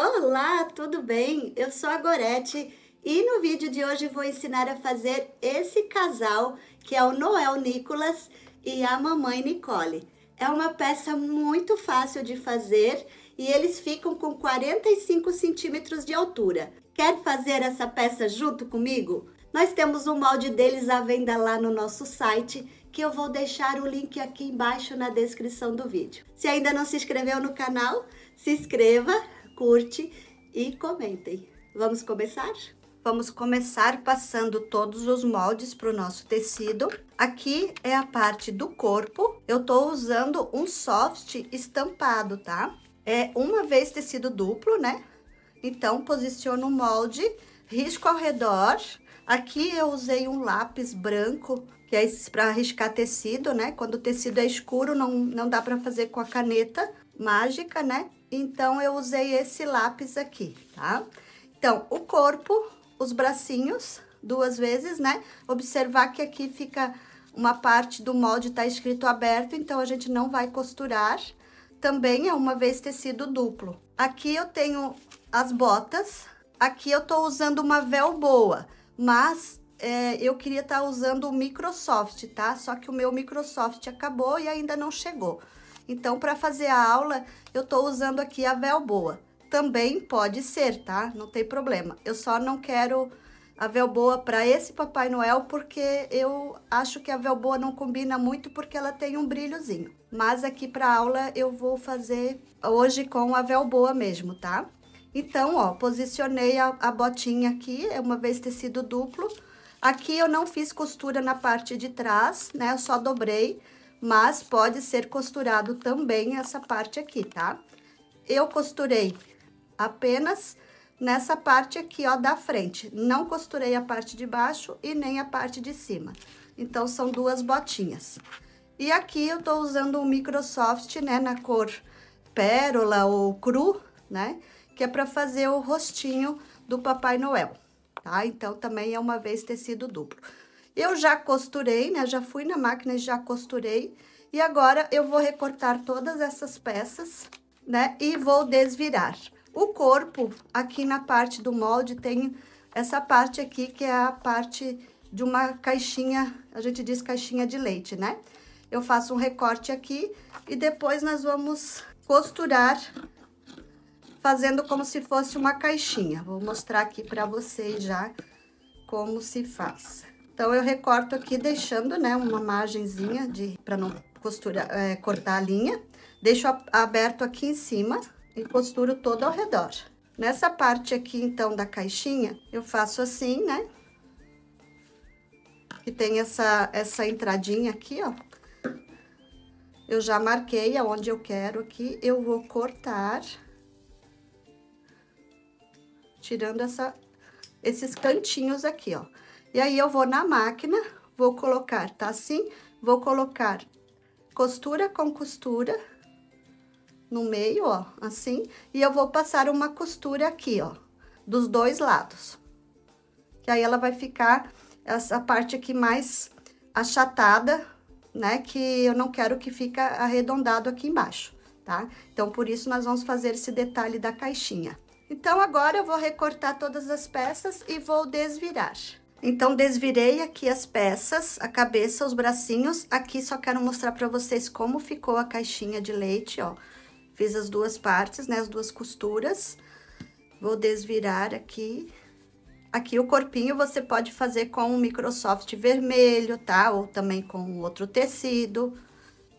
Olá, tudo bem? Eu sou a Gorete e no vídeo de hoje vou ensinar a fazer esse casal que é o Noel Nicolas e a mamãe Nicole. É uma peça muito fácil de fazer e eles ficam com 45 centímetros de altura. Quer fazer essa peça junto comigo? Nós temos um molde deles à venda lá no nosso site, que eu vou deixar o link aqui embaixo na descrição do vídeo. Se ainda não se inscreveu no canal, se inscreva, curte e comentem. Vamos começar? Vamos começar passando todos os moldes para o nosso tecido. Aqui é a parte do corpo. Eu tô usando um soft estampado, tá? É uma vez tecido duplo, né? Então, posiciono o molde, risco ao redor. Aqui eu usei um lápis branco, que é para riscar tecido, né? Quando o tecido é escuro, não dá para fazer com a caneta mágica, né? Então, eu usei esse lápis aqui, tá? Então, o corpo, os bracinhos, duas vezes, né? Observar que aqui fica uma parte do molde, tá escrito aberto, então a gente não vai costurar. Também é uma vez tecido duplo. Aqui eu tenho as botas. Aqui eu tô usando uma véu boa, mas eu queria estar usando o Microsoft, tá? Só que o meu Microsoft acabou e ainda não chegou. Então, para fazer a aula, eu tô usando aqui a véu boa. Também pode ser, tá? Não tem problema. Eu só não quero a véu boa para esse Papai Noel, porque eu acho que a véu boa não combina muito, porque ela tem um brilhozinho. Mas aqui para aula eu vou fazer hoje com a véu boa mesmo, tá? Então, ó, posicionei a botinha aqui, é uma vez tecido duplo. Aqui eu não fiz costura na parte de trás, né? Eu só dobrei, mas pode ser costurado também essa parte aqui, tá? Eu costurei apenas nessa parte aqui, ó, da frente. Não costurei a parte de baixo e nem a parte de cima. Então, são duas botinhas. E aqui eu tô usando um Microsoft, né, na cor pérola ou cru, né? Que é para fazer o rostinho do Papai Noel, tá? Então, também é uma vez tecido duplo. Eu já costurei, né? Já fui na máquina e já costurei. E agora, eu vou recortar todas essas peças, né? E vou desvirar. O corpo, aqui na parte do molde, tem essa parte aqui, que é a parte de uma caixinha, a gente diz caixinha de leite, né? Eu faço um recorte aqui e depois nós vamos costurar, fazendo como se fosse uma caixinha. Vou mostrar aqui pra vocês já como se faz. Então, eu recorto aqui, deixando, né, uma margenzinha pra não costurar, cortar a linha. Deixo aberto aqui em cima e costuro todo ao redor. Nessa parte aqui, então, da caixinha, eu faço assim, né? Que tem essa entradinha aqui, ó. Eu já marquei aonde eu quero aqui, eu vou cortar, tirando esses cantinhos aqui, ó. E aí, eu vou na máquina, vou colocar, tá assim? Vou colocar costura com costura no meio, ó, assim. E eu vou passar uma costura aqui, ó, dos dois lados. Que aí, ela vai ficar essa parte aqui mais achatada, né? Que eu não quero que fique arredondado aqui embaixo, tá? Então, por isso, nós vamos fazer esse detalhe da caixinha. Então, agora eu vou recortar todas as peças e vou desvirar. Então, desvirei aqui as peças, a cabeça, os bracinhos. Aqui só quero mostrar pra vocês como ficou a caixinha de leite, ó. Fiz as duas partes, né, as duas costuras. Vou desvirar aqui. Aqui o corpinho você pode fazer com um Microsoft vermelho, tá? Ou também com outro tecido,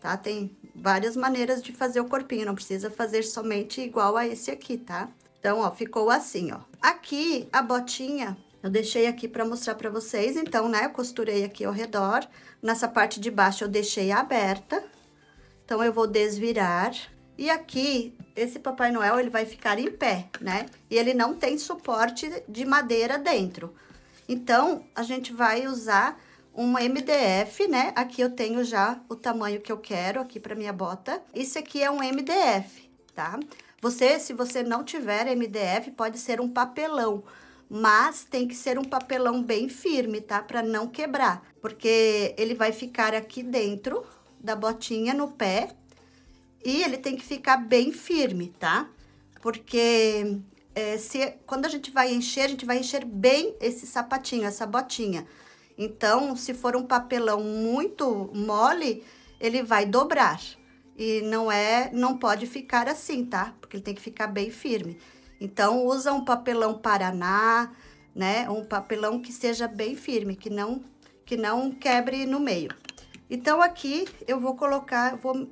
tá? Tem várias maneiras de fazer o corpinho, não precisa fazer somente igual a esse aqui, tá? Então, ó, ficou assim, ó. Aqui, a botinha, eu deixei aqui pra mostrar pra vocês, então, né, eu costurei aqui ao redor. Nessa parte de baixo eu deixei aberta, então eu vou desvirar. E aqui, esse Papai Noel, ele vai ficar em pé, né? E ele não tem suporte de madeira dentro. Então, a gente vai usar uma MDF, né? Aqui eu tenho já o tamanho que eu quero aqui pra minha bota. Isso aqui é um MDF, tá? Se você não tiver MDF, pode ser um papelão. Mas tem que ser um papelão bem firme, tá? Pra não quebrar. Porque ele vai ficar aqui dentro da botinha, no pé. E ele tem que ficar bem firme, tá? Porque quando a gente vai encher bem esse sapatinho, essa botinha. Então, se for um papelão muito mole, ele vai dobrar. E não pode ficar assim, tá? Porque ele tem que ficar bem firme. Então, usa um papelão Paraná, né? Um papelão que seja bem firme, que não quebre no meio. Então, aqui eu vou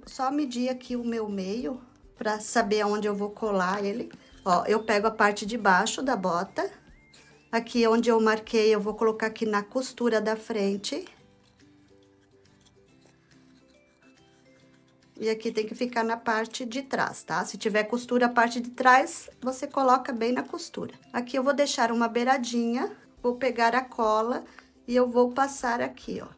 só medir aqui o meu meio, para saber aonde eu vou colar ele. Ó, eu pego a parte de baixo da bota. Aqui onde eu marquei, eu vou colocar aqui na costura da frente. E aqui tem que ficar na parte de trás, tá? Se tiver costura a parte de trás, você coloca bem na costura. Aqui eu vou deixar uma beiradinha, vou pegar a cola e eu vou passar aqui, ó.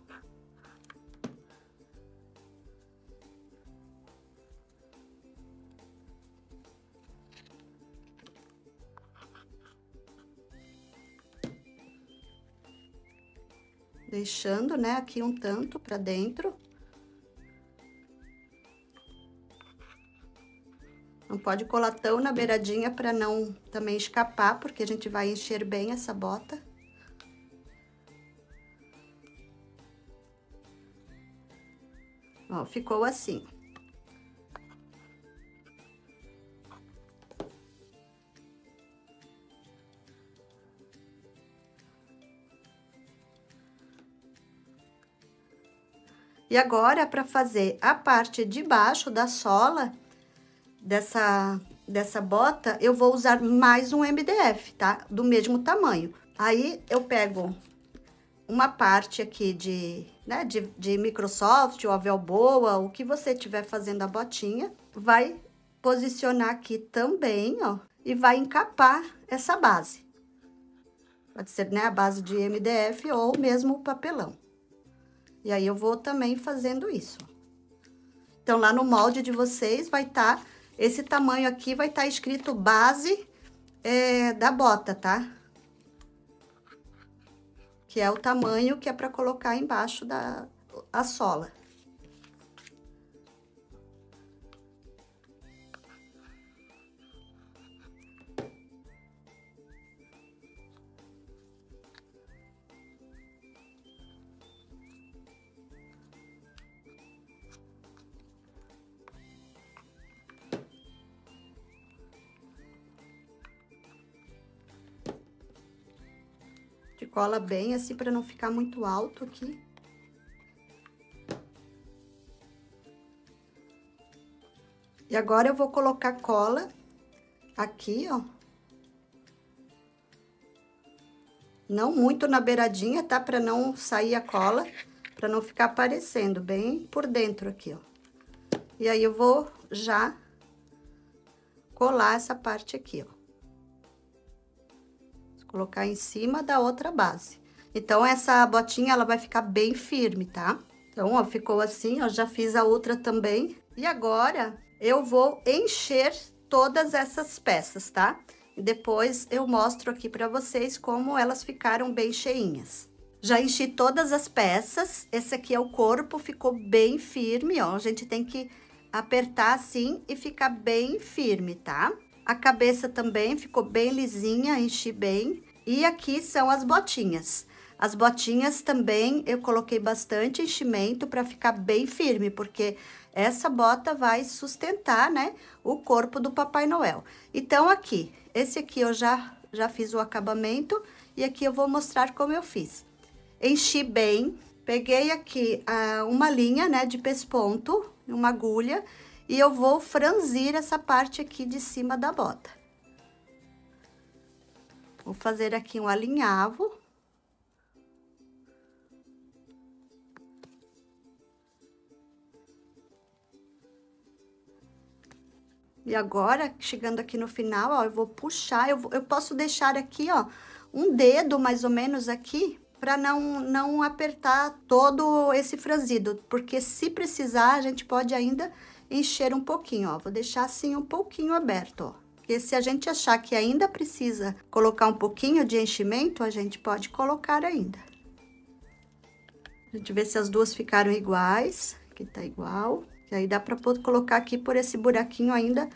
Deixando, né, aqui um tanto pra dentro. Não pode colar tão na beiradinha pra não também escapar, porque a gente vai encher bem essa bota. Ó, ficou assim. E agora, para fazer a parte de baixo da sola dessa bota, eu vou usar mais um MDF, tá? Do mesmo tamanho. Aí, eu pego uma parte aqui de Microsoft ou Avelboa, o que você estiver fazendo a botinha, vai posicionar aqui também, ó, e vai encapar essa base. Pode ser, né, a base de MDF ou mesmo o papelão. E aí, eu vou também fazendo isso. Então, lá no molde de vocês vai estar, esse tamanho aqui vai estar escrito base da bota, tá? Que é o tamanho que é para colocar embaixo da sola. Cola bem assim para não ficar muito alto aqui. E agora eu vou colocar cola aqui, ó. Não muito na beiradinha, tá? Para não sair a cola, para não ficar aparecendo bem por dentro aqui, ó. E aí eu vou já colar essa parte aqui, ó. Colocar em cima da outra base. Então, essa botinha, ela vai ficar bem firme, tá? Então, ó, ficou assim, ó, já fiz a outra também. E agora, eu vou encher todas essas peças, tá? E depois eu mostro aqui pra vocês como elas ficaram bem cheinhas. Já enchi todas as peças, esse aqui é o corpo, ficou bem firme, ó. A gente tem que apertar assim e ficar bem firme, tá? A cabeça também ficou bem lisinha, enchi bem. E aqui são as botinhas. As botinhas também eu coloquei bastante enchimento para ficar bem firme, porque essa bota vai sustentar, né, o corpo do Papai Noel. Então, aqui, esse aqui eu já fiz o acabamento e aqui eu vou mostrar como eu fiz. Enchi bem, peguei aqui uma linha, né, de pesponto, uma agulha, e eu vou franzir essa parte aqui de cima da bota. Vou fazer aqui um alinhavo. E agora, chegando aqui no final, ó, eu vou puxar, eu posso deixar aqui, ó, um dedo mais ou menos aqui, para não apertar todo esse franzido, porque se precisar, a gente pode ainda encher um pouquinho, ó. Vou deixar assim um pouquinho aberto, ó. Porque se a gente achar que ainda precisa colocar um pouquinho de enchimento, a gente pode colocar ainda. A gente vê se as duas ficaram iguais, aqui tá igual. E aí dá pra colocar aqui por esse buraquinho ainda,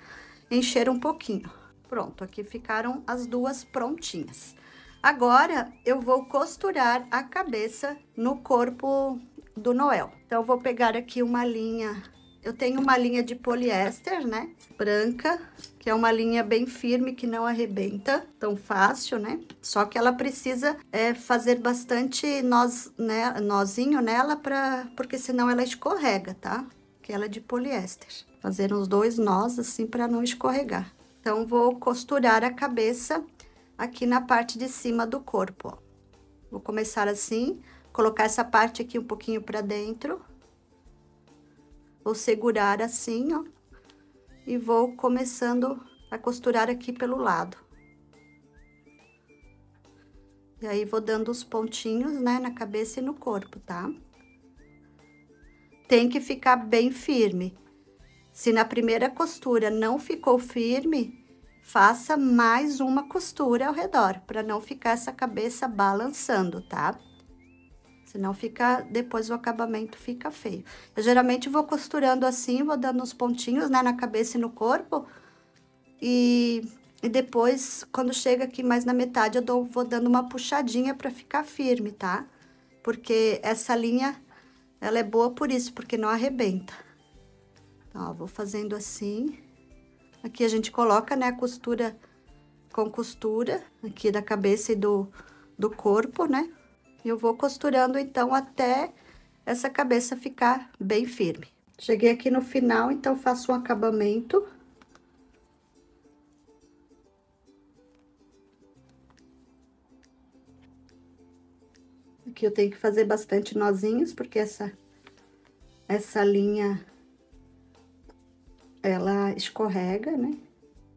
encher um pouquinho. Pronto, aqui ficaram as duas prontinhas. Agora, eu vou costurar a cabeça no corpo do Noel. Então, eu vou pegar aqui uma linha. Eu tenho uma linha de poliéster, né? Branca, que é uma linha bem firme, que não arrebenta tão fácil, né? Só que ela precisa fazer bastante nozinho nela, porque senão ela escorrega, tá? Que ela é de poliéster. Fazer uns 2 nós, assim, para não escorregar. Então, vou costurar a cabeça aqui na parte de cima do corpo, ó. Vou começar assim, colocar essa parte aqui um pouquinho para dentro. Vou segurar assim, ó. E vou começando a costurar aqui pelo lado. E aí, vou dando os pontinhos, né, na cabeça e no corpo, tá? Tem que ficar bem firme. Se na primeira costura não ficou firme, faça mais uma costura ao redor, para não ficar essa cabeça balançando, tá? Senão depois o acabamento fica feio. Eu geralmente vou costurando assim, vou dando uns pontinhos, né, na cabeça e no corpo. E depois, quando chega aqui mais na metade, vou dando uma puxadinha para ficar firme, tá? Porque essa linha, ela é boa por isso, porque não arrebenta. Então, ó, vou fazendo assim. Aqui a gente coloca, né, a costura com costura, aqui da cabeça e do corpo, né? E eu vou costurando, então, até essa cabeça ficar bem firme. Cheguei aqui no final, então, faço um acabamento. Aqui eu tenho que fazer bastante nozinhos, porque essa linha, ela escorrega, né?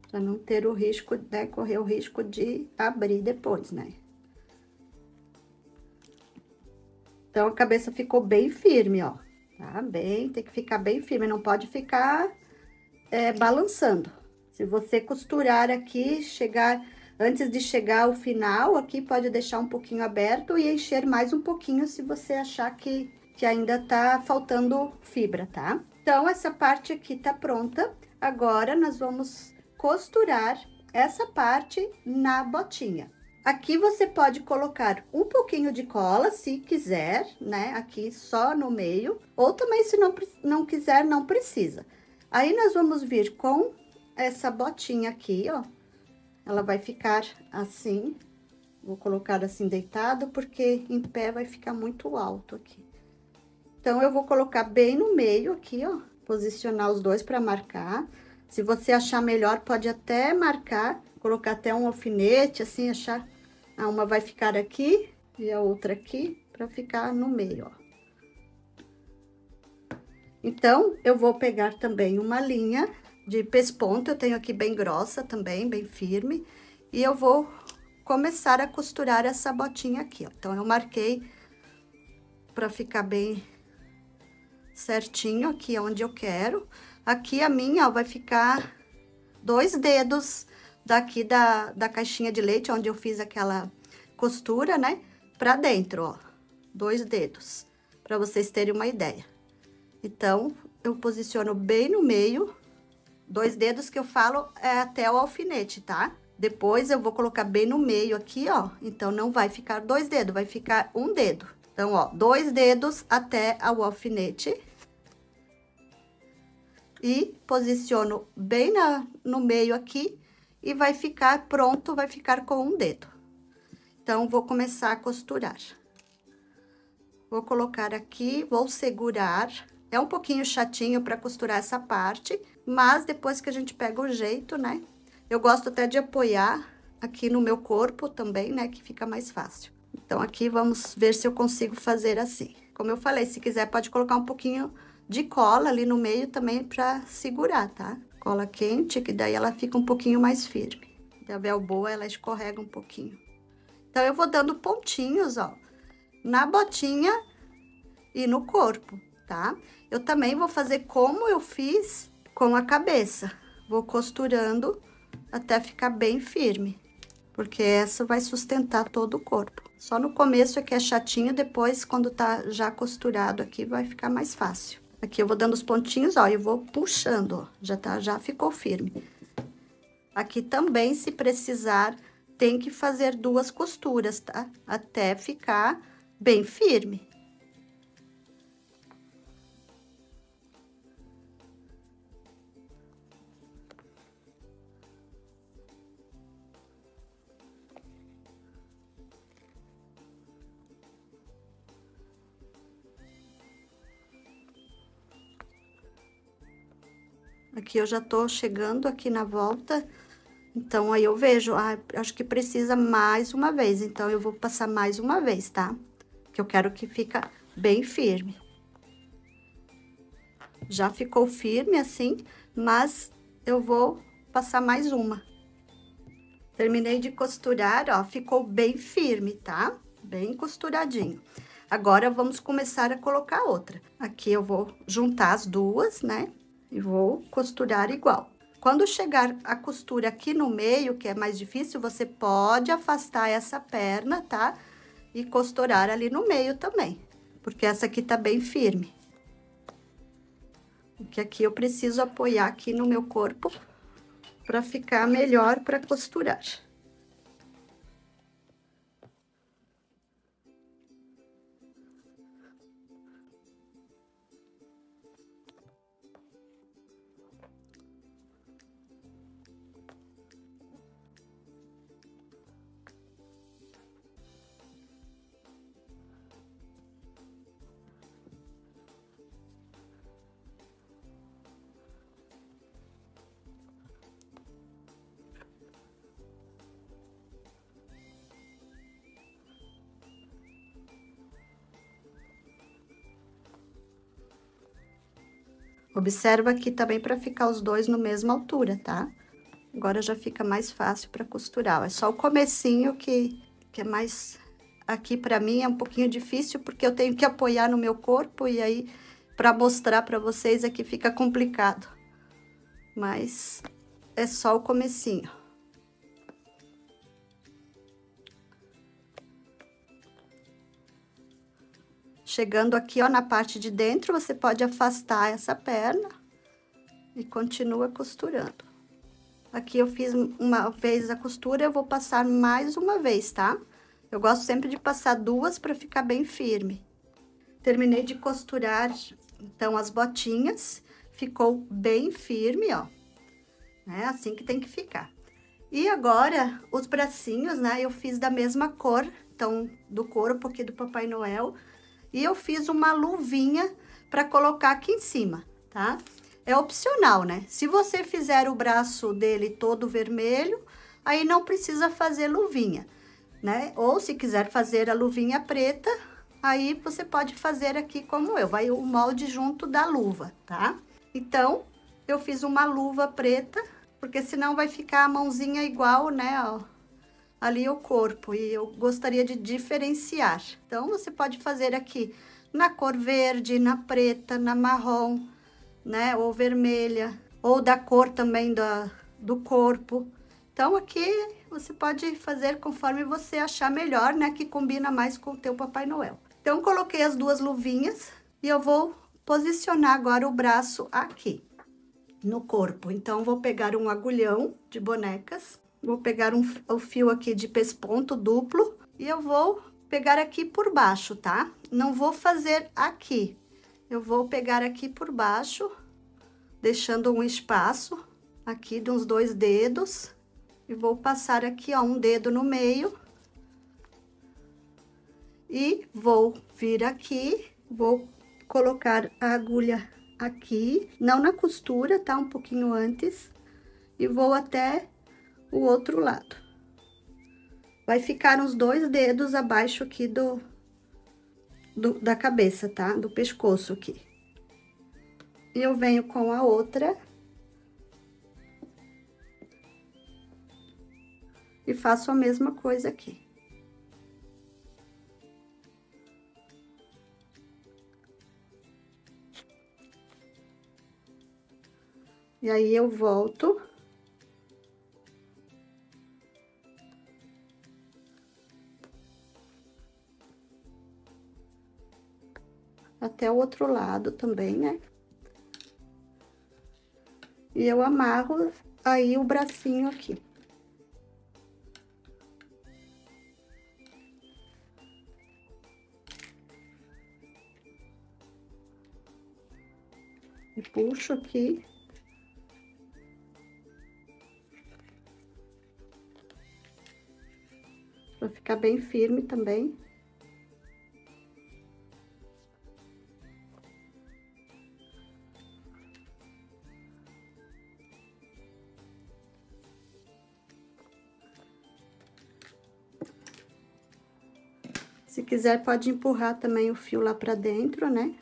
Pra não ter o risco, né, correr o risco de abrir depois, né? Então, a cabeça ficou bem firme, ó. Tá? Tem que ficar bem firme, não pode ficar balançando. Se você costurar aqui, antes de chegar ao final, aqui pode deixar um pouquinho aberto e encher mais um pouquinho se você achar que ainda tá faltando fibra, tá? Então, essa parte aqui tá pronta. Agora, nós vamos costurar essa parte na botinha. Aqui você pode colocar um pouquinho de cola, se quiser, né? Aqui só no meio. Ou também, se não quiser, não precisa. Aí, nós vamos vir com essa botinha aqui, ó. Ela vai ficar assim. Vou colocar assim deitado, porque em pé vai ficar muito alto aqui. Então, eu vou colocar bem no meio aqui, ó. Posicionar os dois para marcar. Se você achar melhor, pode até marcar, colocar até um alfinete, assim, achar... uma vai ficar aqui e a outra aqui, para ficar no meio, ó. Então, eu vou pegar também uma linha de pesponto, eu tenho aqui bem grossa também, bem firme. E eu vou começar a costurar essa botinha aqui, ó. Então, eu marquei para ficar bem certinho aqui onde eu quero. Aqui a minha, ó, vai ficar 2 dedos daqui da caixinha de leite, onde eu fiz aquela costura, né? Pra dentro, ó. 2 dedos, pra vocês terem uma ideia. Então, eu posiciono bem no meio. 2 dedos que eu falo é até o alfinete, tá? Depois, eu vou colocar bem no meio aqui, ó. Então, não vai ficar 2 dedos, vai ficar 1 dedo. Então, ó, 2 dedos até ao alfinete. E posiciono bem no meio aqui e vai ficar pronto, vai ficar com 1 dedo. Então, vou começar a costurar. Vou colocar aqui, vou segurar. É um pouquinho chatinho para costurar essa parte, mas depois que a gente pega o jeito, né? Eu gosto até de apoiar aqui no meu corpo também, né? Que fica mais fácil. Então, aqui vamos ver se eu consigo fazer assim. Como eu falei, se quiser pode colocar um pouquinho de cola ali no meio também para segurar, tá? Cola quente, que daí ela fica um pouquinho mais firme. Da velboa, ela escorrega um pouquinho. Então, eu vou dando pontinhos, ó, na botinha e no corpo, tá? Eu também vou fazer como eu fiz com a cabeça. Vou costurando até ficar bem firme, porque essa vai sustentar todo o corpo. Só no começo é que é chatinho, depois, quando tá já costurado aqui, vai ficar mais fácil. Aqui eu vou dando os pontinhos, ó, e eu vou puxando, ó, já ficou firme. Aqui também, se precisar, tem que fazer 2 costuras, tá? Até ficar bem firme. Aqui eu já tô chegando aqui na volta, então aí eu vejo, acho que precisa mais uma vez, então eu vou passar mais uma vez, tá? Que eu quero que fica bem firme. Já ficou firme assim, mas eu vou passar mais uma. Terminei de costurar, ó, ficou bem firme, tá? Bem costuradinho. Agora, vamos começar a colocar outra. Aqui eu vou juntar as duas, né? E vou costurar igual. Quando chegar a costura aqui no meio, que é mais difícil, você pode afastar essa perna, tá? E costurar ali no meio também, porque essa aqui tá bem firme. Porque aqui eu preciso apoiar aqui no meu corpo para ficar melhor para costurar. Observa aqui também para ficar os dois na mesma altura, tá? Agora já fica mais fácil para costurar. É só o comecinho que é mais... Aqui para mim é um pouquinho difícil, porque eu tenho que apoiar no meu corpo e aí, para mostrar para vocês, aqui fica complicado. Mas é só o comecinho. Chegando aqui, ó, na parte de dentro, você pode afastar essa perna e continua costurando. Aqui eu fiz uma vez a costura, eu vou passar mais uma vez, tá? Eu gosto sempre de passar 2 para ficar bem firme. Terminei de costurar, então, as botinhas. Ficou bem firme, ó. É assim que tem que ficar. E agora, os bracinhos, né? Eu fiz da mesma cor, então, do corpo aqui do Papai Noel. E eu fiz uma luvinha para colocar aqui em cima, tá? É opcional, né? Se você fizer o braço dele todo vermelho, aí não precisa fazer luvinha, né? Ou se quiser fazer a luvinha preta, aí você pode fazer aqui como eu, vai o molde junto da luva, tá? Então, eu fiz uma luva preta, porque senão vai ficar a mãozinha igual, né, ó, ali o corpo, e eu gostaria de diferenciar. Então, você pode fazer aqui na cor verde, na preta, na marrom, né, ou vermelha, ou da cor também do corpo. Então, aqui você pode fazer conforme você achar melhor, né, que combina mais com o teu Papai Noel. Então, coloquei as 2 luvinhas e eu vou posicionar agora o braço aqui no corpo. Então, vou pegar um agulhão de bonecas. Vou pegar o fio aqui de pesponto duplo e eu vou pegar aqui por baixo, tá? Não vou fazer aqui. Eu vou pegar aqui por baixo, deixando um espaço aqui de uns 2 dedos. E vou passar aqui, ó, um dedo no meio. E vou vir aqui, vou colocar a agulha aqui, não na costura, tá? Um pouquinho antes. E vou até o outro lado. Vai ficar uns 2 dedos abaixo aqui da cabeça, tá? Do pescoço aqui. E eu venho com a outra. E faço a mesma coisa aqui. E aí, eu volto. Até o outro lado também, né? E eu amarro aí o bracinho aqui. E puxo aqui. Pra ficar bem firme também. Se quiser, pode empurrar também o fio lá pra dentro, né?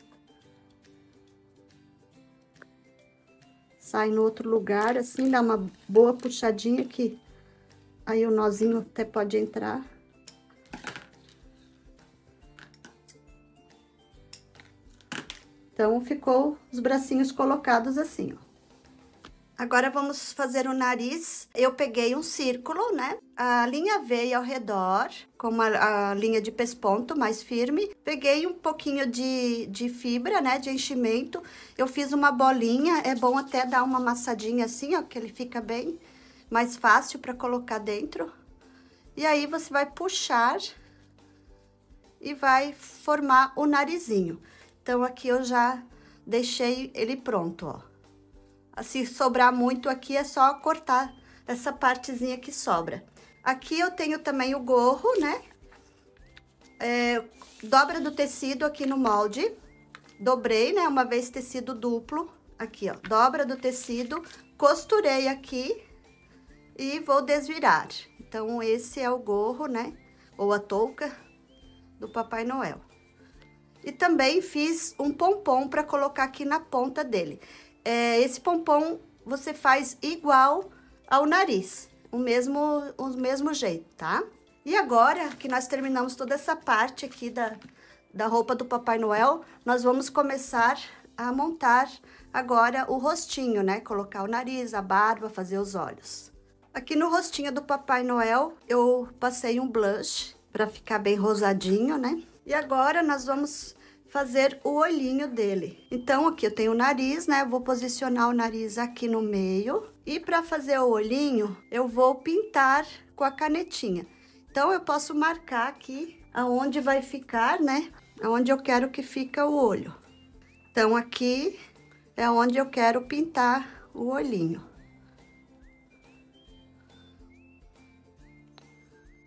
Sai no outro lugar, assim, dá uma boa puxadinha que aí o nozinho até pode entrar. Então, ficou os bracinhos colocados assim, ó. Agora, vamos fazer o nariz. Eu peguei um círculo, né? A linha veio ao redor, com a linha de pesponto mais firme. Peguei um pouquinho de fibra, né? De enchimento. Eu fiz uma bolinha. É bom até dar uma amassadinha assim, ó, que ele fica bem mais fácil para colocar dentro. E aí, você vai puxar e vai formar o narizinho. Então, aqui eu já deixei ele pronto, ó. Se sobrar muito aqui, é só cortar essa partezinha que sobra. Aqui eu tenho também o gorro, né? Dobra do tecido aqui no molde. Dobrei, né? Uma vez tecido duplo. Aqui, ó. Dobra do tecido. Costurei aqui. E vou desvirar. Então, esse é o gorro, né? Ou a touca do Papai Noel. E também fiz um pompom para colocar aqui na ponta dele. Esse pompom você faz igual ao nariz, o mesmo jeito, tá? E agora que nós terminamos toda essa parte aqui da roupa do Papai Noel, nós vamos começar a montar agora o rostinho, né? Colocar o nariz, a barba, fazer os olhos. Aqui no rostinho do Papai Noel, eu passei um blush para ficar bem rosadinho, né? E agora nós vamos fazer o olhinho dele. Então, aqui eu tenho o nariz, né? Eu vou posicionar o nariz aqui no meio. E para fazer o olhinho, eu vou pintar com a canetinha. Então, eu posso marcar aqui aonde vai ficar, né? Aonde eu quero que fica o olho. Então, aqui é onde eu quero pintar o olhinho.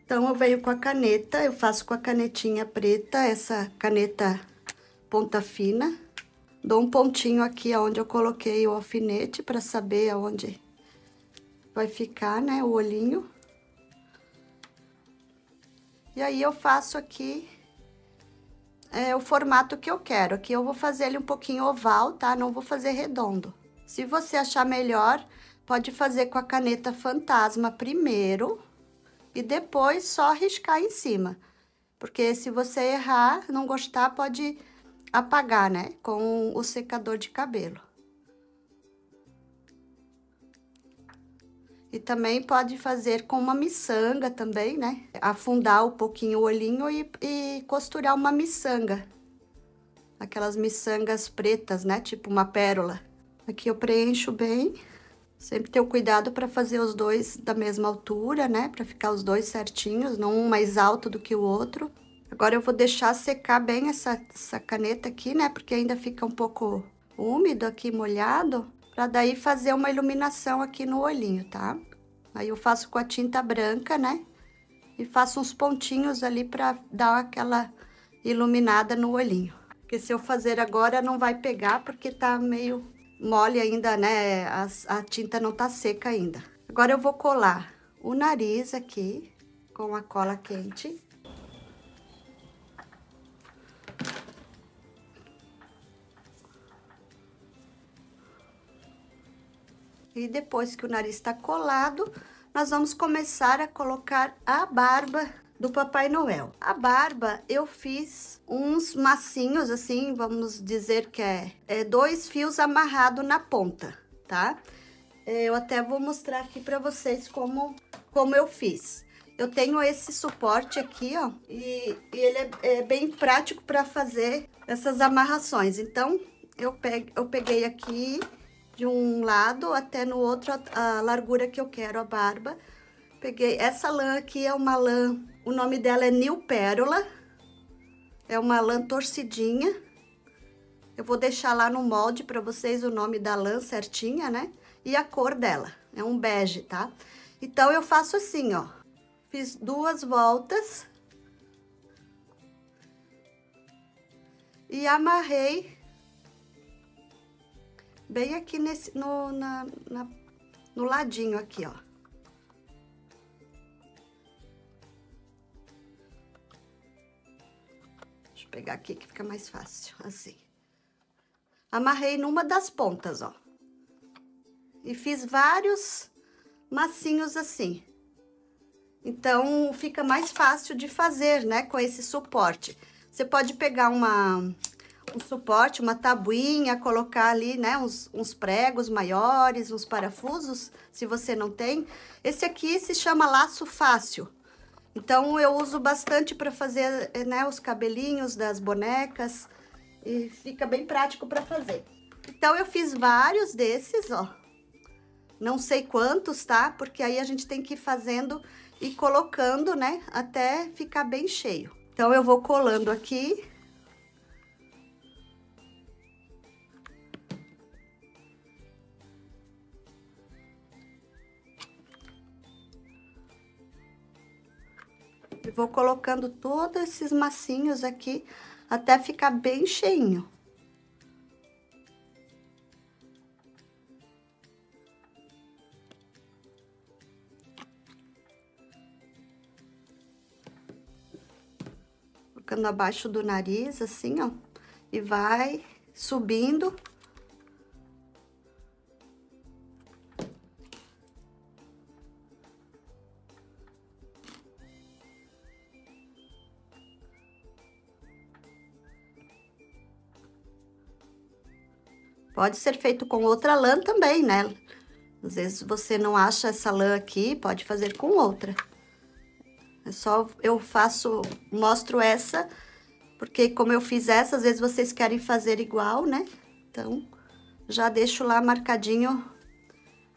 Então, eu venho com a caneta, eu faço com a canetinha preta, essa caneta ponta fina. Dou um pontinho aqui onde eu coloquei o alfinete para saber aonde vai ficar, né, o olhinho. E aí eu faço aqui o formato que eu quero. Aqui eu vou fazer ele um pouquinho oval, tá? Não vou fazer redondo. Se você achar melhor, pode fazer com a caneta fantasma primeiro e depois só riscar em cima. Porque se você errar, não gostar, pode apagar, né? Com o secador de cabelo. E também pode fazer com uma miçanga também, né? Afundar um pouquinho o olhinho e costurar uma miçanga. Aquelas miçangas pretas, né? Tipo uma pérola. Aqui eu preencho bem. Sempre ter o cuidado para fazer os dois da mesma altura, né? Para ficar os dois certinhos, não um mais alto do que o outro. Agora eu vou deixar secar bem essa caneta aqui, né? Porque ainda fica um pouco úmido aqui, molhado. Pra daí fazer uma iluminação aqui no olhinho, tá? Aí eu faço com a tinta branca, né? E faço uns pontinhos ali pra dar aquela iluminada no olhinho. Porque se eu fazer agora não vai pegar, porque tá meio mole ainda, né? A tinta não tá seca ainda. Agora eu vou colar o nariz aqui com a cola quente. E depois que o nariz está colado, nós vamos começar a colocar a barba do Papai Noel. A barba, eu fiz uns macinhos, assim, vamos dizer que é 2 fios amarrados na ponta, tá? Eu até vou mostrar aqui para vocês como eu fiz. Eu tenho esse suporte aqui, ó, e ele é bem prático para fazer essas amarrações. Então, eu peguei aqui... de um lado até no outro a largura que eu quero a barba. Peguei essa lã aqui, é uma lã, o nome dela é Nil Pérola. É uma lã torcidinha. Eu vou deixar lá no molde para vocês o nome da lã certinha, né? E a cor dela, é um bege, tá? Então, eu faço assim, ó. Fiz 2 voltas. E amarrei bem aqui no ladinho aqui, ó. Deixa eu pegar aqui que fica mais fácil, assim. Amarrei numa das pontas, ó. E fiz vários massinhos assim. Então, fica mais fácil de fazer, né, com esse suporte. Você pode pegar um suporte, uma tabuinha, colocar ali, né, uns pregos maiores, uns parafusos, se você não tem. Esse aqui se chama laço fácil. Então, eu uso bastante para fazer, né, os cabelinhos das bonecas e fica bem prático para fazer. Então, eu fiz vários desses, ó. Não sei quantos, tá? Porque aí a gente tem que ir fazendo e colocando, né, até ficar bem cheio. Então, eu vou colando aqui. E vou colocando todos esses massinhos aqui até ficar bem cheinho. Colocando abaixo do nariz, assim, ó. E vai subindo. Pode ser feito com outra lã também, né? Às vezes você não acha essa lã aqui, pode fazer com outra. É só eu mostro essa, porque como eu fiz essa, às vezes vocês querem fazer igual, né? Então, já deixo lá marcadinho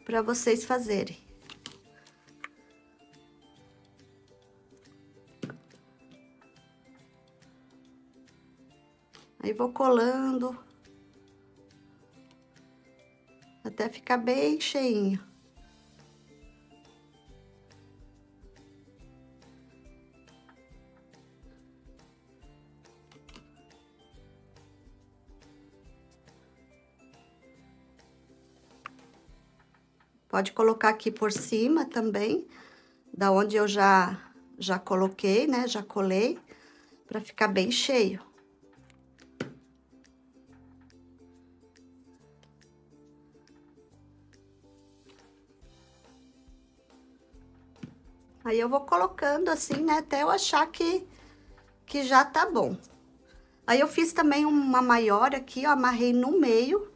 para vocês fazerem. Aí vou colando até ficar bem cheinho. Pode colocar aqui por cima também, da onde eu já coloquei, né? Já colei, para ficar bem cheio. Aí eu vou colocando assim, né, até eu achar que já tá bom. Aí eu fiz também uma maior aqui, ó, amarrei no meio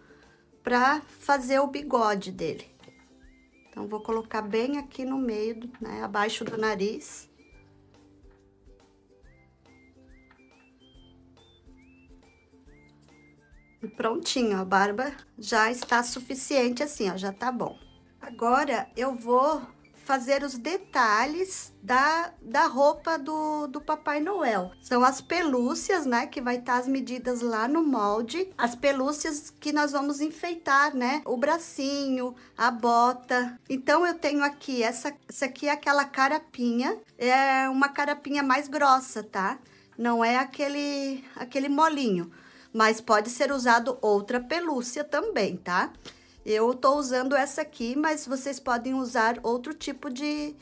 pra fazer o bigode dele. Então, vou colocar bem aqui no meio, né, abaixo do nariz. E prontinho, a barba já está suficiente assim, ó, já tá bom. Agora, eu vou fazer os detalhes da roupa do Papai Noel. São as pelúcias, né, que vai estar as medidas lá no molde. As pelúcias que nós vamos enfeitar, né, o bracinho, a bota. Então, eu tenho aqui, essa aqui é aquela carapinha, é uma carapinha mais grossa, tá? Não é aquele molinho, mas pode ser usado outra pelúcia também, tá? Eu tô usando essa aqui, mas vocês podem usar outro tipo de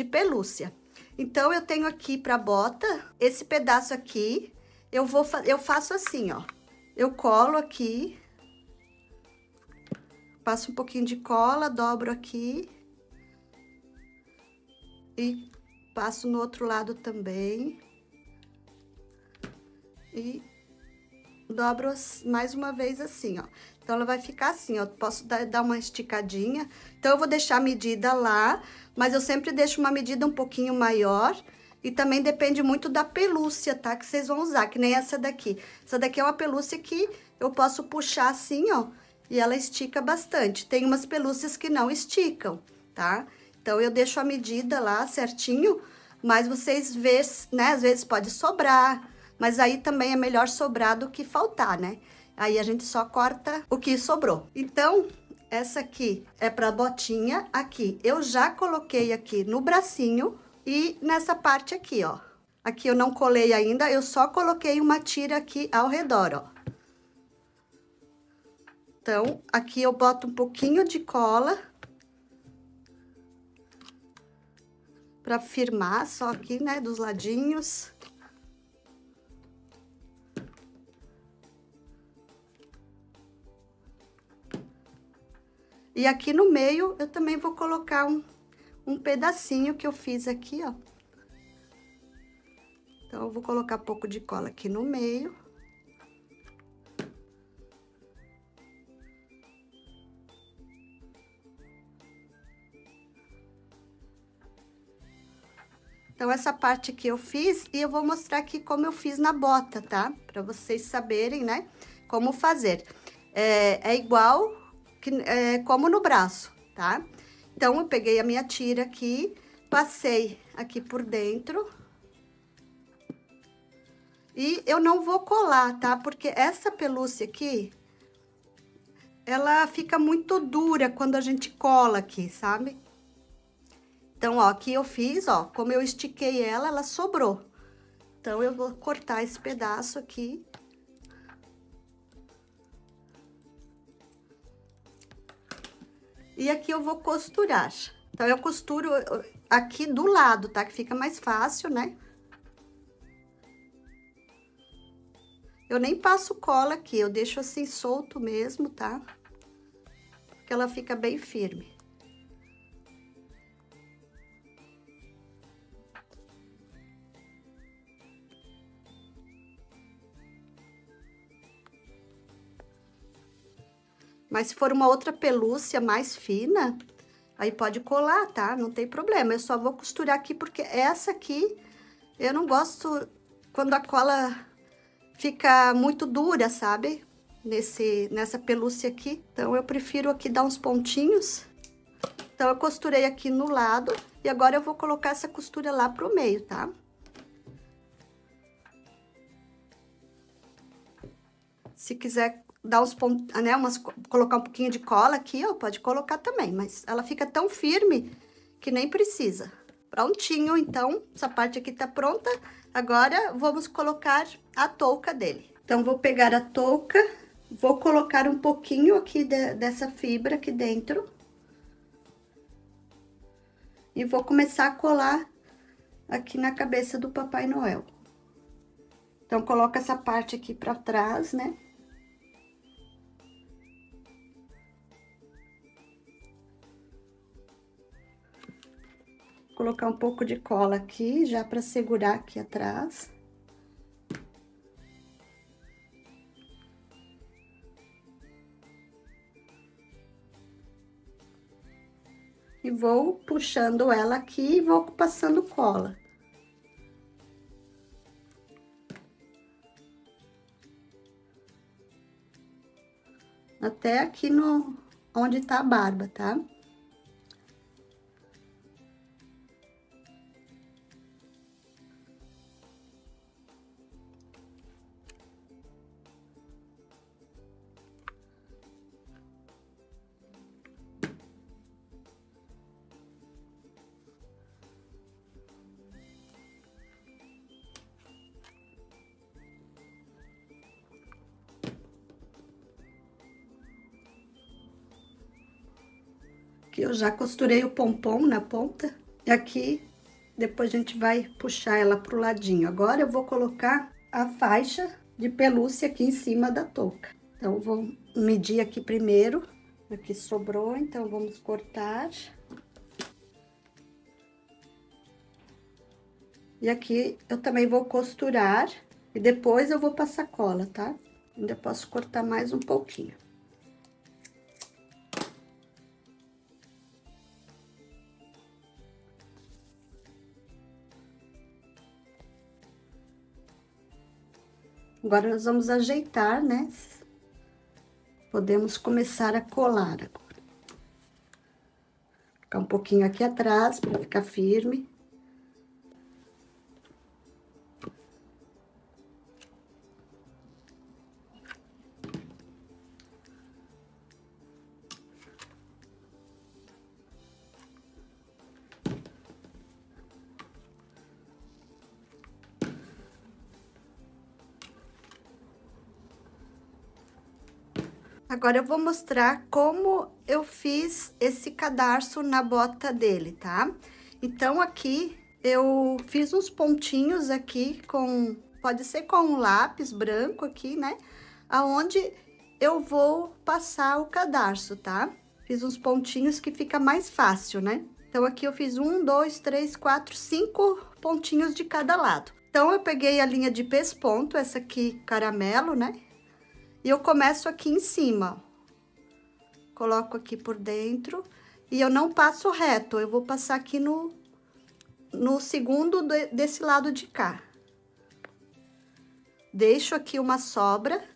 pelúcia. Então, eu tenho aqui pra bota, esse pedaço aqui, eu faço assim, ó. Eu colo aqui, passo um pouquinho de cola, dobro aqui. E passo no outro lado também. E dobro mais uma vez assim, ó. Então, ela vai ficar assim, ó, posso dar uma esticadinha. Então, eu vou deixar a medida lá, mas eu sempre deixo uma medida um pouquinho maior. E também depende muito da pelúcia, tá? Que vocês vão usar, que nem essa daqui. Essa daqui é uma pelúcia que eu posso puxar assim, ó, e ela estica bastante. Tem umas pelúcias que não esticam, tá? Então, eu deixo a medida lá certinho, mas vocês vê, né? Às vezes pode sobrar, mas aí também é melhor sobrar do que faltar, né? Aí a gente só corta o que sobrou. Então, essa aqui é pra botinha. Aqui, eu já coloquei aqui no bracinho e nessa parte aqui, ó. Aqui eu não colei ainda, eu só coloquei uma tira aqui ao redor, ó. Então, aqui eu boto um pouquinho de cola pra firmar, só aqui, né, dos ladinhos. E aqui no meio, eu também vou colocar um pedacinho que eu fiz aqui, ó. Então, eu vou colocar um pouco de cola aqui no meio. Então, essa parte aqui eu fiz e eu vou mostrar aqui como eu fiz na bota, tá? Pra vocês saberem, né, como fazer. É igual que, como no braço, tá? Então, eu peguei a minha tira aqui, passei aqui por dentro. E eu não vou colar, tá? Porque essa pelúcia aqui, ela fica muito dura quando a gente cola aqui, sabe? Então, ó, aqui eu fiz, ó, como eu estiquei ela, ela sobrou. Então, eu vou cortar esse pedaço aqui. E aqui eu vou costurar. Então, eu costuro aqui do lado, tá? Que fica mais fácil, né? Eu nem passo cola aqui, eu deixo assim solto mesmo, tá? Porque ela fica bem firme. Mas se for uma outra pelúcia mais fina, aí pode colar, tá? Não tem problema, eu só vou costurar aqui porque essa aqui, eu não gosto quando a cola fica muito dura, sabe? Nessa pelúcia aqui. Então, eu prefiro aqui dar uns pontinhos. Então, eu costurei aqui no lado e agora eu vou colocar essa costura lá pro meio, tá? Se quiser dar uns pontos, né, colocar um pouquinho de cola aqui, ó, pode colocar também, mas ela fica tão firme que nem precisa. Prontinho, então, essa parte aqui tá pronta. Agora, vamos colocar a touca dele. Então, vou pegar a touca, vou colocar um pouquinho aqui dessa fibra aqui dentro. E vou começar a colar aqui na cabeça do Papai Noel. Então, coloca essa parte aqui pra trás, né? Colocar um pouco de cola aqui, já pra segurar aqui atrás. E vou puxando ela aqui e vou passando cola. Até aqui onde tá a barba, tá? Aqui eu já costurei o pompom na ponta. E aqui, depois a gente vai puxar ela pro ladinho. Agora, eu vou colocar a faixa de pelúcia aqui em cima da touca. Então, eu vou medir aqui primeiro. Aqui sobrou, então, vamos cortar. E aqui, eu também vou costurar. E depois, eu vou passar cola, tá? Ainda posso cortar mais um pouquinho. Agora, nós vamos ajeitar, né? podemos começar a colar agora. Ficar um pouquinho aqui atrás, para ficar firme. Agora, eu vou mostrar como eu fiz esse cadarço na bota dele, tá? Então, aqui, eu fiz uns pontinhos aqui com... Pode ser com um lápis branco aqui, né? Aonde eu vou passar o cadarço, tá? Fiz uns pontinhos que fica mais fácil, né? Então, aqui eu fiz 1, 2, 3, 4, 5 pontinhos de cada lado. Então, eu peguei a linha de pesponto, essa aqui, caramelo, né? E eu começo aqui em cima, ó. Coloco aqui por dentro e eu não passo reto, eu vou passar aqui no segundo desse lado de cá. Deixo aqui uma sobra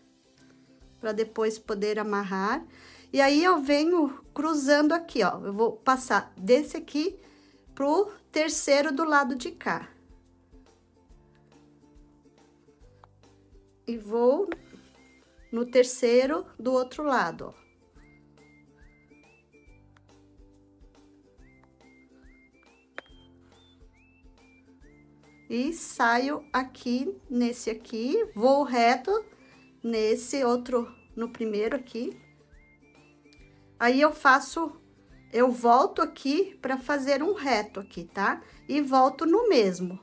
para depois poder amarrar. E aí, eu venho cruzando aqui, ó. Eu vou passar desse aqui pro terceiro do lado de cá. E vou no terceiro do outro lado, ó. E saio aqui, nesse aqui, vou reto nesse outro, no primeiro aqui. Aí, eu volto aqui pra fazer um reto aqui, tá? E volto no mesmo.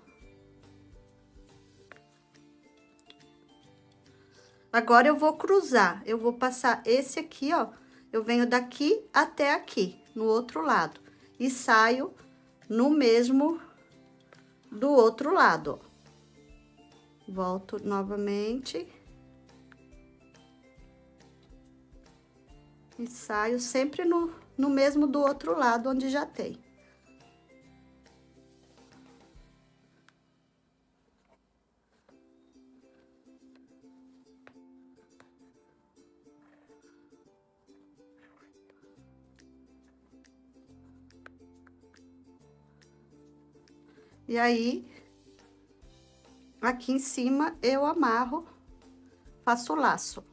Agora, eu vou cruzar, eu vou passar esse aqui, ó, eu venho daqui até aqui, no outro lado, e saio no mesmo do outro lado, ó. Volto novamente. E saio sempre no mesmo do outro lado, onde já tem. E aí, aqui em cima, eu amarro, faço o laço.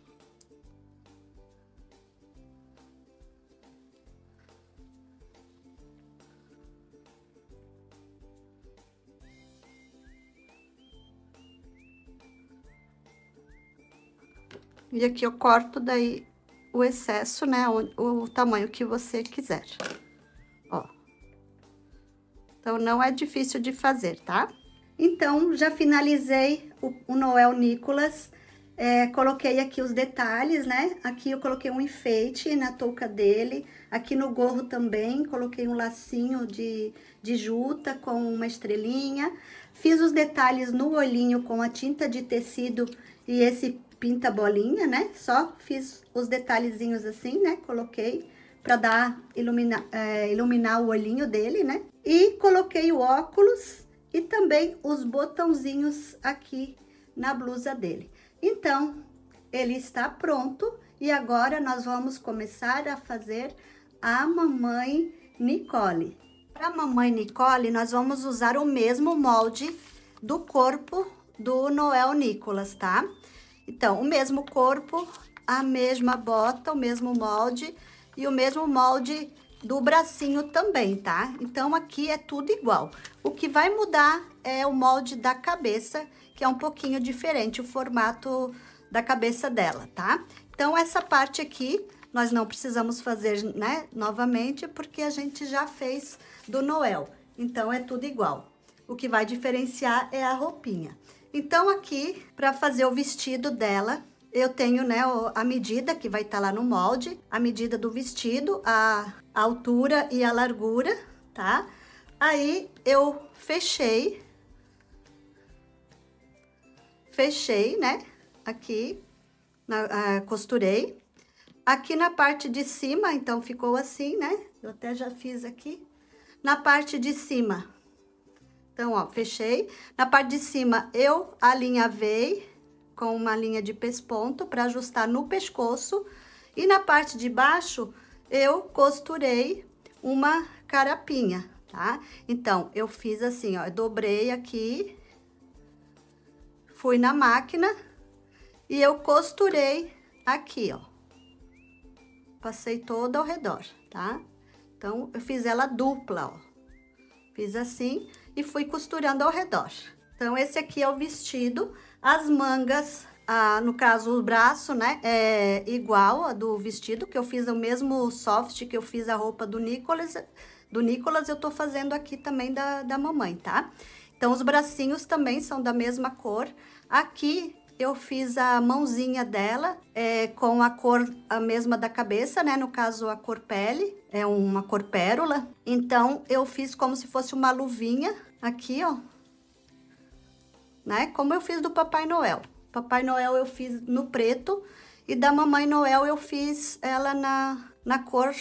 E aqui eu corto daí o excesso, né, o tamanho que você quiser, ó. Então, não é difícil de fazer, tá? Então, já finalizei o Noel Nicolas, coloquei aqui os detalhes, né? Aqui eu coloquei um enfeite na touca dele, aqui no gorro também, coloquei um lacinho de juta com uma estrelinha. Fiz os detalhes no olhinho com a tinta de tecido e esse pinta bolinha, né? Só fiz os detalhezinhos assim, né? Coloquei para dar, iluminar o olhinho dele, né? E coloquei o óculos e também os botãozinhos aqui na blusa dele. Então, ele está pronto e agora nós vamos começar a fazer a mamãe Nicole. Para a mamãe Nicole, nós vamos usar o mesmo molde do corpo do Noel Nicolas, tá? Então, o mesmo corpo, a mesma bota, o mesmo molde e o mesmo molde do bracinho também, tá? Então, aqui é tudo igual. O que vai mudar é o molde da cabeça, que é um pouquinho diferente, o formato da cabeça dela, tá? Então, essa parte aqui, nós não precisamos fazer, né, novamente, porque a gente já fez do Noel. Então, é tudo igual. O que vai diferenciar é a roupinha. Então, aqui, para fazer o vestido dela, eu tenho, né, a medida que vai estar lá no molde, a medida do vestido, a altura e a largura, tá? Aí, eu fechei, né, aqui, costurei. Aqui na parte de cima, então, ficou assim, né? Eu até já fiz aqui. Na parte de cima, então, ó, fechei. Na parte de cima, eu alinhavei com uma linha de pesponto para ajustar no pescoço. E na parte de baixo, eu costurei uma carapinha, tá? Então, eu fiz assim, ó, eu dobrei aqui, fui na máquina e eu costurei aqui, ó. Passei toda ao redor, tá? Então, eu fiz ela dupla, ó. Fiz assim e fui costurando ao redor. Então, esse aqui é o vestido. As mangas, no caso, o braço, né, é igual a do vestido, que eu fiz o mesmo soft que eu fiz a roupa do Nicolas. Do Nicolas, eu tô fazendo aqui também da mamãe, tá? Então, os bracinhos também são da mesma cor. Aqui, eu fiz a mãozinha dela com a cor a mesma da cabeça, né? No caso, a cor pele, é uma cor pérola. Então, eu fiz como se fosse uma luvinha aqui, ó. Né? Como eu fiz do Papai Noel. Papai Noel eu fiz no preto e da Mamãe Noel eu fiz ela na cor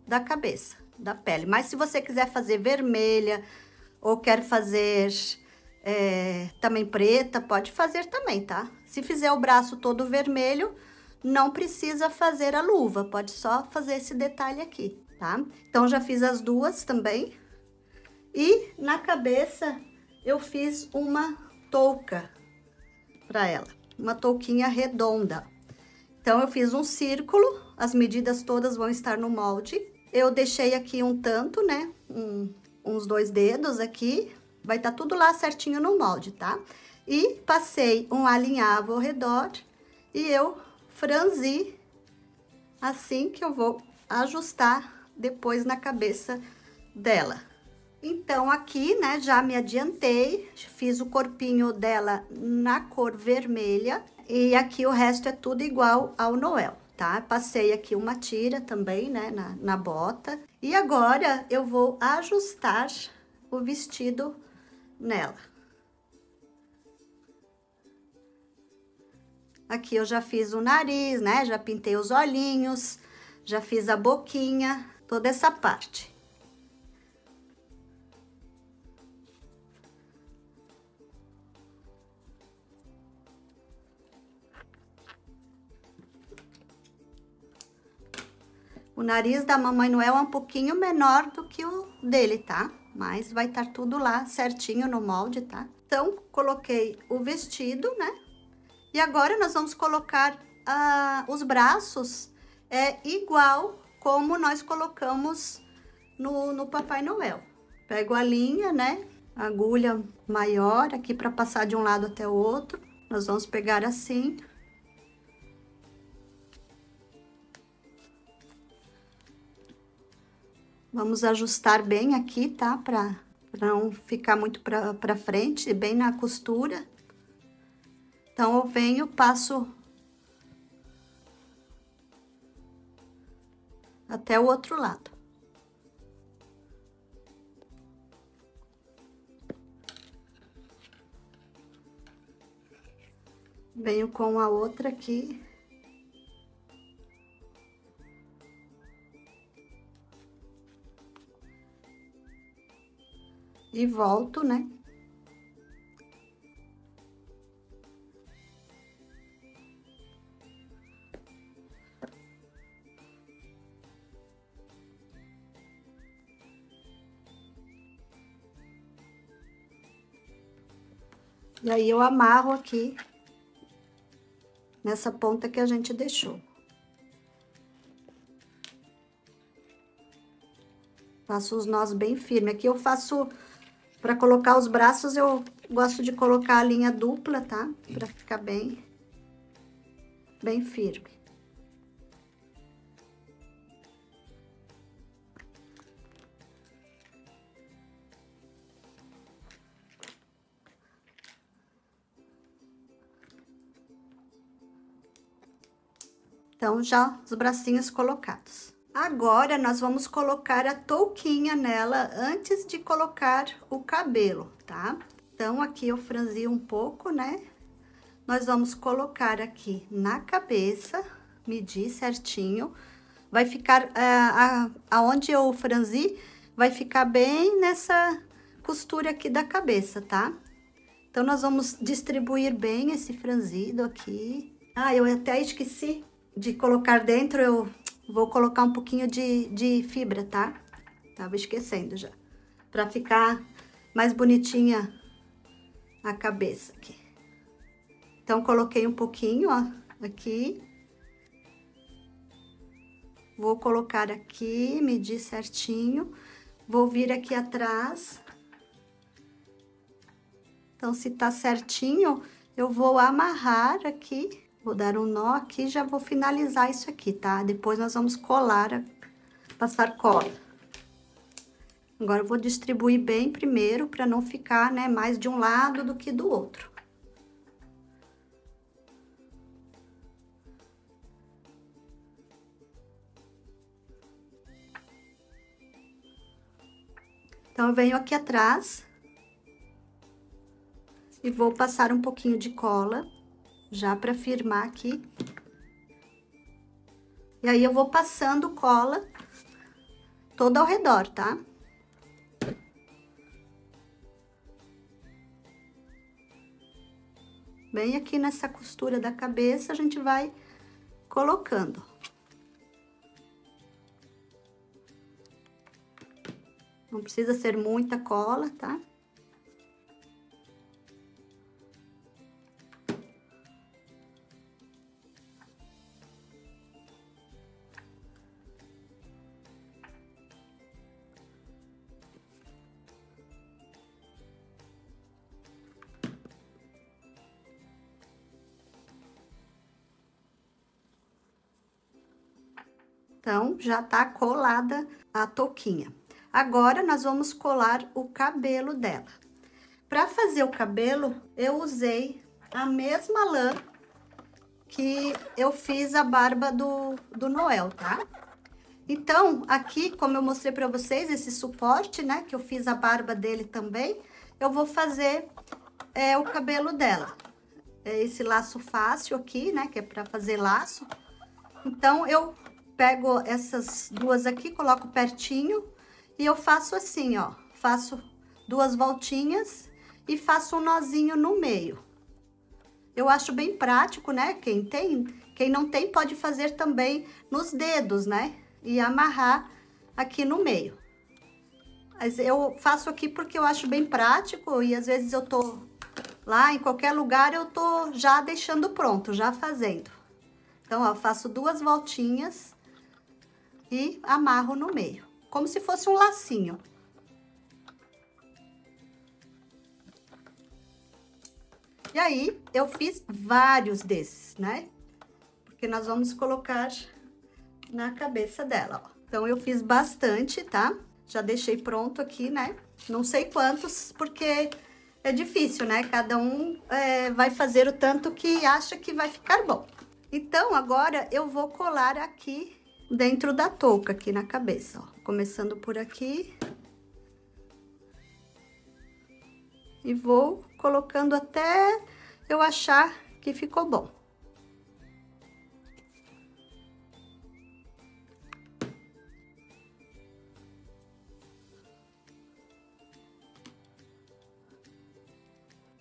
da cabeça, da pele. Mas se você quiser fazer vermelha ou quer fazer também preta, pode fazer também, tá? Se fizer o braço todo vermelho, não precisa fazer a luva, pode só fazer esse detalhe aqui, tá? Então, já fiz as duas também. E na cabeça, eu fiz uma touca para ela, uma touquinha redonda. Então, eu fiz um círculo, as medidas todas vão estar no molde. Eu deixei aqui um tanto, né? Uns 2 dedos aqui. Vai estar tudo lá certinho no molde, tá? E passei um alinhavo ao redor e eu franzi assim que eu vou ajustar depois na cabeça dela. Então, aqui, né, já me adiantei, fiz o corpinho dela na cor vermelha e aqui o resto é tudo igual ao Noel, tá? Passei aqui uma tira também, né, na bota. E agora eu vou ajustar o vestido nela. Aqui eu já fiz o nariz, né? Já pintei os olhinhos, já fiz a boquinha, toda essa parte. O nariz da Mamãe Noel é um pouquinho menor do que o dele, tá? Mas vai estar tudo lá certinho no molde, tá? Então, coloquei o vestido, né? E agora nós vamos colocar os braços igual como nós colocamos no Papai Noel. Pego a linha, né? Agulha maior aqui para passar de um lado até o outro. Nós vamos pegar assim. Vamos ajustar bem aqui, tá? Para não ficar muito para frente, bem na costura. Então, eu venho, passo até o outro lado. Venho com a outra aqui. E volto, né? E aí, eu amarro aqui, nessa ponta que a gente deixou. Faço os nós bem firme. Aqui eu faço, para colocar os braços, eu gosto de colocar a linha dupla, tá? Pra ficar bem firme. Então, já os bracinhos colocados. Agora, nós vamos colocar a touquinha nela antes de colocar o cabelo, tá? Então, aqui eu franzi um pouco, né? Nós vamos colocar aqui na cabeça, medir certinho. Vai ficar, aonde eu franzi, vai ficar bem nessa costura aqui da cabeça, tá? Então, nós vamos distribuir bem esse franzido aqui. Ah, eu até esqueci de colocar dentro, eu vou colocar um pouquinho de fibra, tá? Tava esquecendo já. Pra ficar mais bonitinha a cabeça aqui. Então, coloquei um pouquinho, ó, aqui. Vou colocar aqui, medir certinho. Vou vir aqui atrás. Então, se tá certinho, eu vou amarrar aqui. Vou dar um nó aqui e já vou finalizar isso aqui, tá? Depois nós vamos colar, passar cola. Agora, eu vou distribuir bem primeiro, pra não ficar, né, mais de um lado do que do outro. Então, eu venho aqui atrás e vou passar um pouquinho de cola, já pra firmar aqui. E aí, eu vou passando cola todo ao redor, tá? Bem aqui nessa costura da cabeça, a gente vai colocando. Não precisa ser muita cola, tá? Então, já tá colada a touquinha. Agora, nós vamos colar o cabelo dela. Para fazer o cabelo, eu usei a mesma lã que eu fiz a barba do Noel, tá? Então, aqui, como eu mostrei para vocês, esse suporte, né, que eu fiz a barba dele também, eu vou fazer o cabelo dela. É esse laço fácil aqui, né, que é para fazer laço. Então, eu pego essas duas aqui, coloco pertinho e eu faço assim, ó. Faço 2 voltinhas e faço um nozinho no meio. Eu acho bem prático, né? Quem não tem pode fazer também nos dedos, né? E amarrar aqui no meio. Mas eu faço aqui porque eu acho bem prático e às vezes eu tô lá em qualquer lugar, eu tô já deixando pronto, já fazendo. Então, ó, faço 2 voltinhas e amarro no meio, como se fosse um lacinho. E aí, eu fiz vários desses, né? Porque nós vamos colocar na cabeça dela, ó. Então, eu fiz bastante, tá? Já deixei pronto aqui, né? Não sei quantos, porque é difícil, né? Cada um vai fazer o tanto que acha que vai ficar bom. Então, agora eu vou colar aqui dentro da touca, aqui na cabeça, ó. Começando por aqui. E vou colocando até eu achar que ficou bom.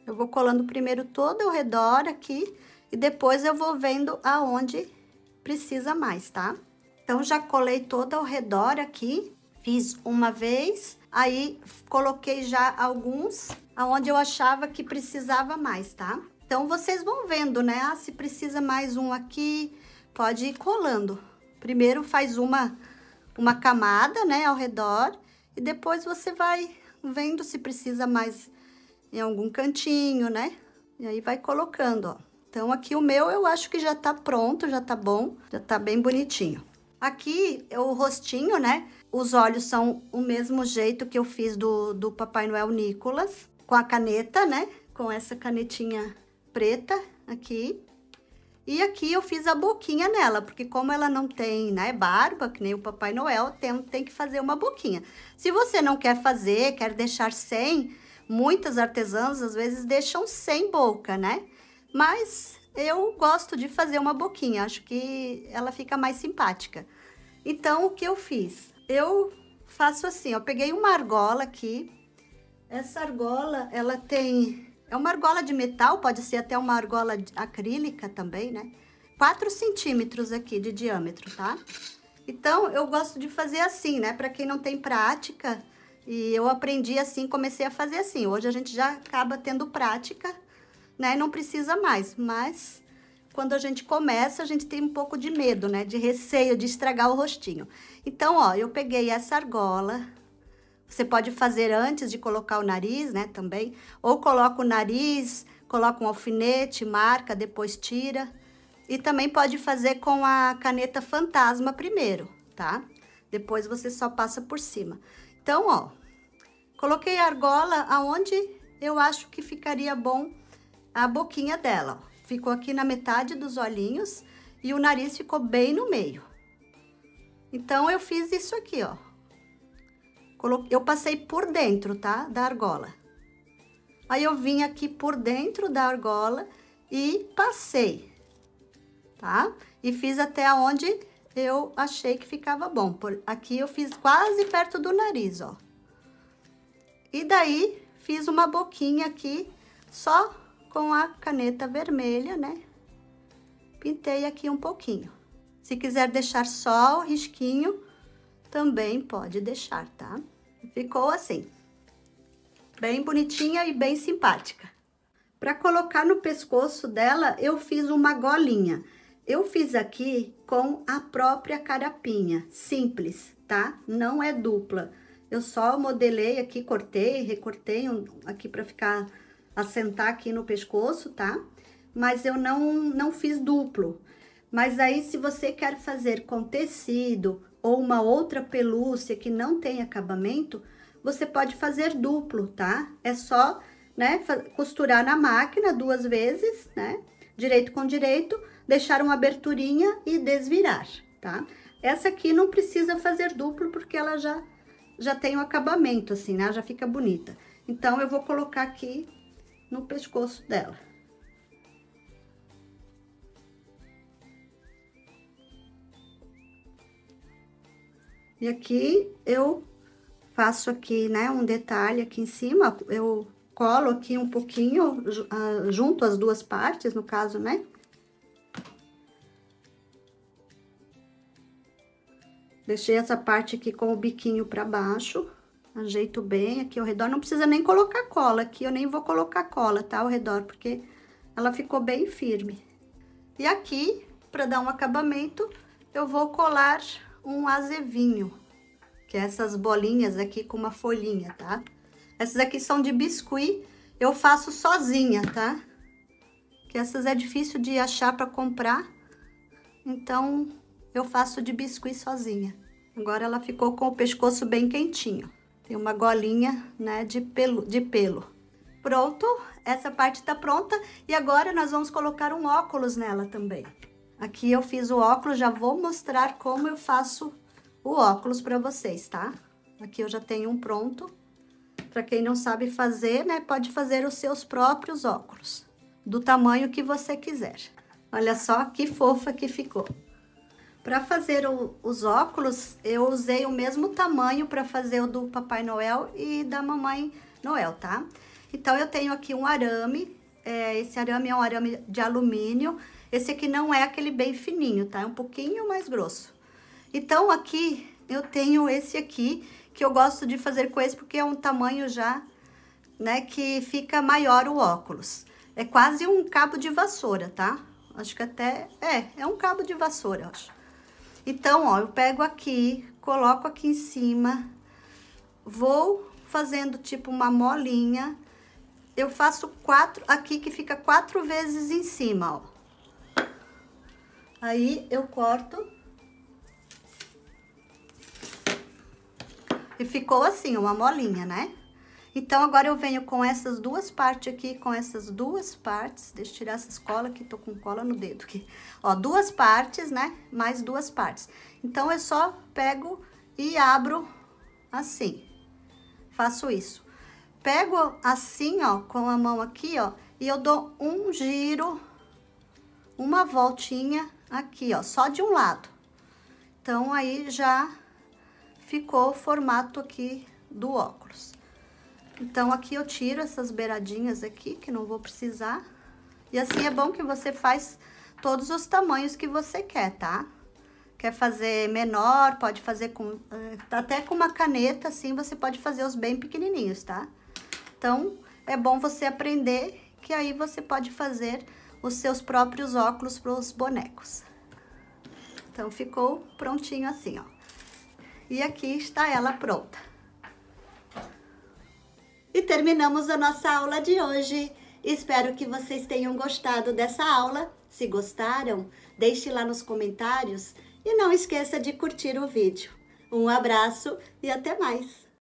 Eu vou colando primeiro todo ao redor aqui e depois eu vou vendo aonde precisa mais, tá? Então, já colei todo ao redor aqui, fiz uma vez, aí coloquei já alguns aonde eu achava que precisava mais, tá? Então, vocês vão vendo, né? Ah, se precisa mais um aqui, pode ir colando. Primeiro faz uma camada, né, ao redor, e depois você vai vendo se precisa mais em algum cantinho, né? E aí vai colocando, ó. Então, aqui o meu eu acho que já tá pronto, já tá bom, já tá bem bonitinho. Aqui, o rostinho, né? Os olhos são o mesmo jeito que eu fiz do Papai Noel Nicolas, com a caneta, né? Com essa canetinha preta aqui. E aqui eu fiz a boquinha nela, porque como ela não tem, né, barba, que nem o Papai Noel, tem que fazer uma boquinha. Se você não quer fazer, quer deixar sem, muitas artesãs às vezes deixam sem boca, né? Mas eu gosto de fazer uma boquinha, acho que ela fica mais simpática. Então, o que eu fiz? Eu faço assim, eu peguei uma argola aqui. Essa argola, ela tem... É uma argola de metal, pode ser até uma argola acrílica também, né? 4 centímetros aqui de diâmetro, tá? Então, eu gosto de fazer assim, né? Pra quem não tem prática, e eu aprendi assim, comecei a fazer assim. Hoje a gente já acaba tendo prática, né? E não precisa mais, mas quando a gente começa, a gente tem um pouco de medo, né? De receio de estragar o rostinho. Então, ó, eu peguei essa argola. Você pode fazer antes de colocar o nariz, né, também. Ou coloca o nariz, coloca um alfinete, marca, depois tira. E também pode fazer com a caneta fantasma primeiro, tá? Depois você só passa por cima. Então, ó, coloquei a argola aonde eu acho que ficaria bom a boquinha dela, ó. Ficou aqui na metade dos olhinhos e o nariz ficou bem no meio. Então, eu fiz isso aqui, ó. Eu passei por dentro, tá? Da argola. Aí, eu vim aqui por dentro da argola e passei, tá? E fiz até onde eu achei que ficava bom. Aqui, eu fiz quase perto do nariz, ó. E daí, fiz uma boquinha aqui, só com a caneta vermelha, né? Pintei aqui um pouquinho. Se quiser deixar só o risquinho, também pode deixar, tá? Ficou assim. Bem bonitinha e bem simpática. Para colocar no pescoço dela, eu fiz uma golinha. Eu fiz aqui com a própria carapinha, simples, tá? Não é dupla. Eu só modelei aqui, cortei, recortei aqui para ficar... assentar aqui no pescoço, tá? Mas eu não fiz duplo. Mas aí, se você quer fazer com tecido ou uma outra pelúcia que não tem acabamento, você pode fazer duplo, tá? É só, né, costurar na máquina 2 vezes, né? Direito com direito, deixar uma aberturinha e desvirar, tá? Essa aqui não precisa fazer duplo porque ela já tem o acabamento, assim, né? Já fica bonita. Então, eu vou colocar aqui no pescoço dela. E aqui eu faço aqui, né, um detalhe aqui em cima, eu colo aqui um pouquinho, junto as 2 partes, no caso, né? Deixei essa parte aqui com o biquinho pra baixo, ajeito bem aqui ao redor, não precisa nem colocar cola, aqui eu nem vou colocar cola, tá, ao redor, porque ela ficou bem firme. E aqui, pra dar um acabamento, eu vou colar um azevinho, que é essas bolinhas aqui com uma folhinha, tá? Essas aqui são de biscuit, eu faço sozinha, tá? Que essas é difícil de achar pra comprar, então eu faço de biscuit sozinha. Agora ela ficou com o pescoço bem quentinho. Tem uma golinha, né, de pelo. Pronto, essa parte tá pronta. E agora nós vamos colocar um óculos nela também. Aqui eu fiz o óculos, já vou mostrar como eu faço o óculos pra vocês, tá? Aqui eu já tenho um pronto. Pra quem não sabe fazer, né, pode fazer os seus próprios óculos. Do tamanho que você quiser. Olha só que fofa que ficou. Para fazer os óculos, eu usei o mesmo tamanho para fazer o do Papai Noel e da Mamãe Noel, tá? Então, eu tenho aqui um arame, esse arame é um arame de alumínio, esse aqui não é aquele bem fininho, tá? É um pouquinho mais grosso. Então, aqui eu tenho esse aqui, que eu gosto de fazer com esse porque é um tamanho já, né, que fica maior o óculos. É quase um cabo de vassoura, tá? Acho que até, é um cabo de vassoura, eu acho. Então, ó, eu pego aqui, coloco aqui em cima, vou fazendo tipo uma molinha, eu faço 4, aqui que fica 4 vezes em cima, ó. Aí, eu corto. E ficou assim, uma molinha, né? Então, agora eu venho com essas 2 partes aqui, com essas 2 partes. Deixa eu tirar essas colas aqui, tô com cola no dedo aqui. Ó, 2 partes, né? Mais 2 partes. Então, eu só pego e abro assim. Faço isso. Pego assim, ó, com a mão aqui, ó, e eu dou um giro, uma voltinha aqui, ó, só de um lado. Então, aí já ficou o formato aqui do óculos. Então, aqui eu tiro essas beiradinhas aqui, que não vou precisar. E assim é bom que você faz todos os tamanhos que você quer, tá? Quer fazer menor, pode fazer com... até com uma caneta, assim, você pode fazer os bem pequenininhos, tá? Então, é bom você aprender, que aí você pode fazer os seus próprios óculos para os bonecos. Então, ficou prontinho assim, ó. E aqui está ela pronta. E terminamos a nossa aula de hoje. Espero que vocês tenham gostado dessa aula. Se gostaram, deixe lá nos comentários e não esqueça de curtir o vídeo. Um abraço e até mais!